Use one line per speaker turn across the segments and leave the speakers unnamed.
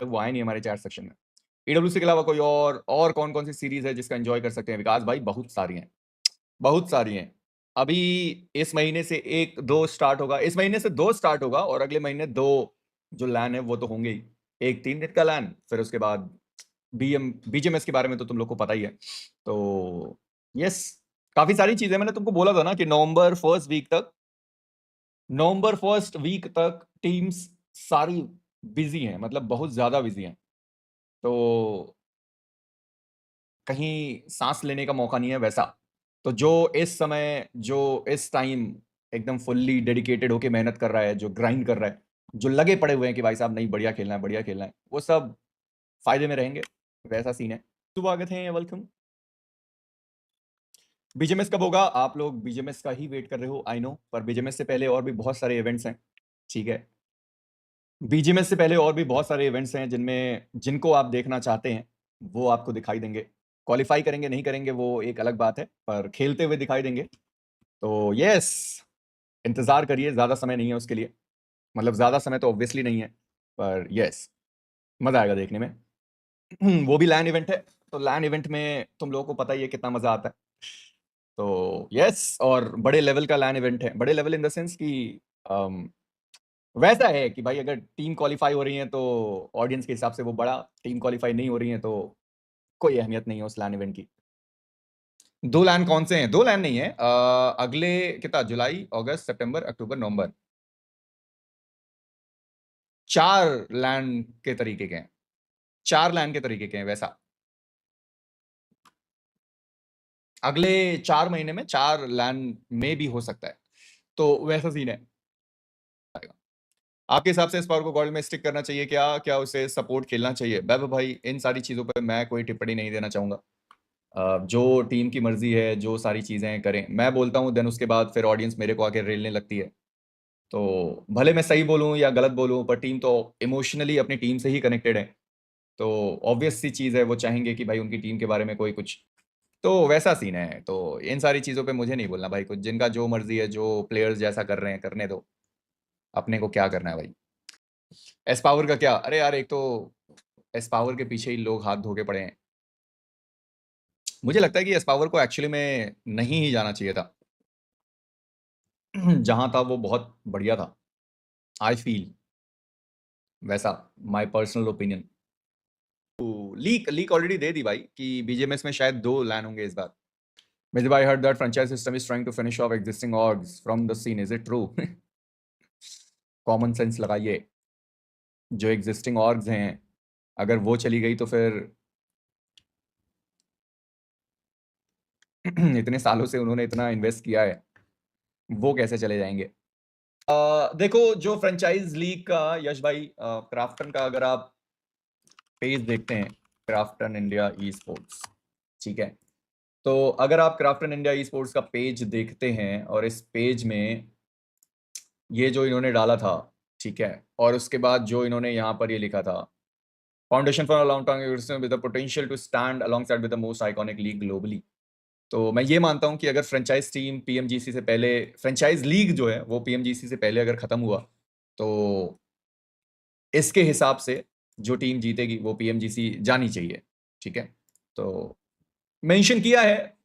वो आए नहीं हमारे चैट सेक्शन में। ईडब्ल्यूसी के अलावा कोई और कौन-कौन सी सीरीज़ है जिसका एन्जॉय कर सकते हैं विकास भाई? बहुत सारी हैं, बहुत सारी हैं। अभी इस महीने से 1-2 स्टार्ट होगा, इस महीने से 2 स्टार्ट होगा और अगले महीने 2 जो लैन है वो तो होंगे ही। एक 3 दिन का लैन, फिर उसके बाद बीजीएमएस के बारे में तो तुम लोग को पता ही है। तो यस, काफ़ी सारी चीज़ें मैंने तुमको बोला था ना कि नवंबर फर्स्ट वीक तक टीम्स सारी बिज़ी हैं, मतलब बहुत ज़्यादा बिज़ी हैं। तो कहीं साँस लेने का मौका नहीं है वैसा। तो जो इस टाइम एकदम फुल्ली डेडिकेटेड होके मेहनत कर रहा है, जो ग्राइंड कर रहा है, जो लगे पड़े हुए हैं कि भाई साहब नहीं बढ़िया खेलना है, बढ़िया खेलना है, वो सब फ़ायदे में रहेंगे, वैसा सीन है। स्वागत है, वेलकम। बीजीएमएस कब होगा? आप लोग बीजीएमएस का ही वेट कर रहे हो, आई नो, पर बीजीएमएस से पहले और भी बहुत सारे इवेंट्स हैं, ठीक है? बीजीएमएस से पहले और भी बहुत सारे इवेंट्स हैं जिनको आप देखना चाहते हैं, वो आपको दिखाई देंगे। क्वालीफाई करेंगे, नहीं करेंगे वो एक अलग बात है, पर खेलते हुए दिखाई देंगे। तो यस, इंतज़ार करिए, ज़्यादा समय नहीं है उसके लिए। मतलब ज़्यादा समय तो ऑब्वियसली नहीं है, पर यस, मज़ा आएगा देखने में। वो भी लैन इवेंट है, तो लैन इवेंट में तुम लोगों को पता ही है कितना मज़ा आता है। तो यस, और बड़े लेवल का लैन इवेंट है। बड़े लेवल इन द सेंस कि अम, वैसा है कि भाई अगर टीम क्वालीफाई हो रही है तो ऑडियंस के हिसाब से वो बड़ा, टीम क्वालीफाई नहीं हो रही है तो कोई अहमियत नहीं है उस लैन इवेंट की। 2 लैन कौन से हैं? 2 लैन नहीं है, अगले कितना जुलाई, अगस्त, सितंबर, अक्टूबर, नवंबर 4 लैन के तरीके के हैं। 4 लैन के तरीके के हैं वैसा। अगले 4 महीने में 4 लैन में भी हो सकता है। तो वैसा सीन है। आपके हिसाब से इस पावर को गोल्ड में स्टिक करना चाहिए क्या? क्या उसे सपोर्ट खेलना चाहिए? वैभव भाई, इन सारी चीज़ों पे मैं कोई टिप्पणी नहीं देना चाहूँगा। जो टीम की मर्ज़ी है, जो सारी चीज़ें करें। मैं बोलता हूँ देन उसके बाद फिर ऑडियंस मेरे को आके रेलने लगती है। तो भले मैं सही बोलूँ या गलत बोलूँ, पर टीम तो इमोशनली अपनी टीम से ही कनेक्टेड है। तो ऑब्वियस सी चीज़ है, वो चाहेंगे कि भाई उनकी टीम के बारे में कोई कुछ, तो वैसा सीन है। तो इन सारी चीज़ों पे मुझे नहीं बोलना भाई कुछ, जिनका जो मर्ज़ी है, जो प्लेयर्स जैसा कर रहे हैं, करने दो। अपने को क्या करना है भाई? एस पावर का क्या? अरे यार, एक तो एस पावर के पीछे ही लोग हाथ धो के पड़े हैं। मुझे लगता है कि एस पावर को एक्चुअली में नहीं ही जाना चाहिए था। जहाँ था वो बहुत बढ़िया था। आई फील वैसा, my personal opinion. Leak leak already दे दी भाई कि बीजीएमएस में शायद 2 लैन होंगे इस बार। Maybe I heard that franchise system is trying to finish off existing orgs from the scene. Is it true? Common sense लगाइए। जो एग्जिस्टिंग ऑर्ग्स हैं, अगर वो चली गई तो फिर इतने सालों से उन्होंने इतना इन्वेस्ट किया है, वो कैसे चले जाएंगे? देखो, जो फ्रेंचाइज लीग का यश भाई, क्राफ्टन का अगर आप पेज देखते हैं, क्राफ्टन इंडिया ई स्पोर्ट्स, ठीक है, तो अगर आप क्राफ्टन इंडिया ई स्पोर्ट्स का पेज देखते हैं और इस पेज में ये जो इन्होंने डाला था, ठीक है, और उसके बाद जो इन्होंने यहाँ पर ये लिखा था, foundation for a long term with the potential to stand alongside with the most iconic league globally. तो मैं ये मानता हूँ कि अगर फ्रेंचाइज टीम पीएमजीसी से पहले, फ्रेंचाइज लीग जो है वो पीएमजीसी से पहले अगर खत्म हुआ, तो इसके हिसाब से जो टीम जीतेगी वो पीएमजीसी जानी चाहिए, ठीक है। तो मेंशन किया है,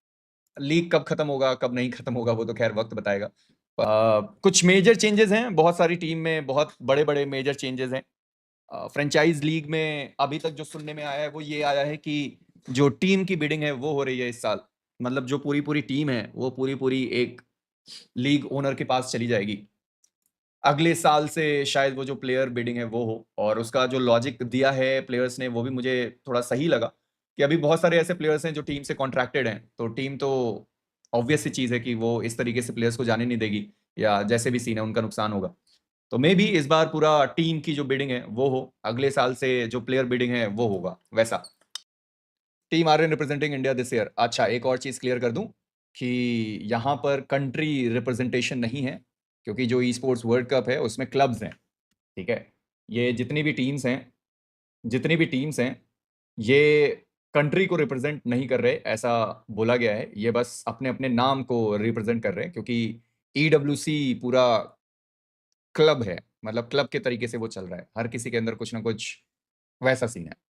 लीग कब खत्म होगा कब नहीं खत्म होगा वो तो खैर वक्त बताएगा। कुछ मेजर चेंजेस हैं, बहुत सारी टीम में बहुत बड़े बड़े मेजर चेंजेस हैं। फ्रेंचाइज लीग में अभी तक जो सुनने में आया है वो ये आया है कि जो टीम की बिडिंग है वो हो रही है इस साल, मतलब जो पूरी पूरी टीम है वो पूरी पूरी एक लीग ओनर के पास चली जाएगी। अगले साल से शायद वो जो प्लेयर बिडिंग है वो हो, और उसका जो लॉजिक दिया है प्लेयर्स ने वो भी मुझे थोड़ा सही लगा कि अभी बहुत सारे ऐसे प्लेयर्स हैं जो टीम से कॉन्ट्रैक्टेड हैं, तो टीम तो ऑब्वियस सी चीज़ है कि वो इस तरीके से प्लेयर्स को जाने नहीं देगी, या जैसे भी सीन है उनका नुकसान होगा। तो मे बी इस बार पूरा टीम की जो बिडिंग है वो हो, अगले साल से जो प्लेयर बिडिंग है वो होगा वैसा। Team are and representing India this year. अच्छा, एक और चीज़ क्लियर कर दूं कि यहाँ पर कंट्री रिप्रेजेंटेशन नहीं है, क्योंकि जो ई स्पोर्ट्स वर्ल्ड कप है उसमें क्लब्स हैं, ठीक है। ये जितनी भी टीम्स हैं ये कंट्री को रिप्रेजेंट नहीं कर रहे, ऐसा बोला गया है। ये बस अपने अपने नाम को रिप्रेजेंट कर रहे हैं, क्योंकि ईडब्ल्यूसी पूरा क्लब है, मतलब क्लब के तरीके से वो चल रहा है, हर किसी के अंदर कुछ ना कुछ वैसा सीन है।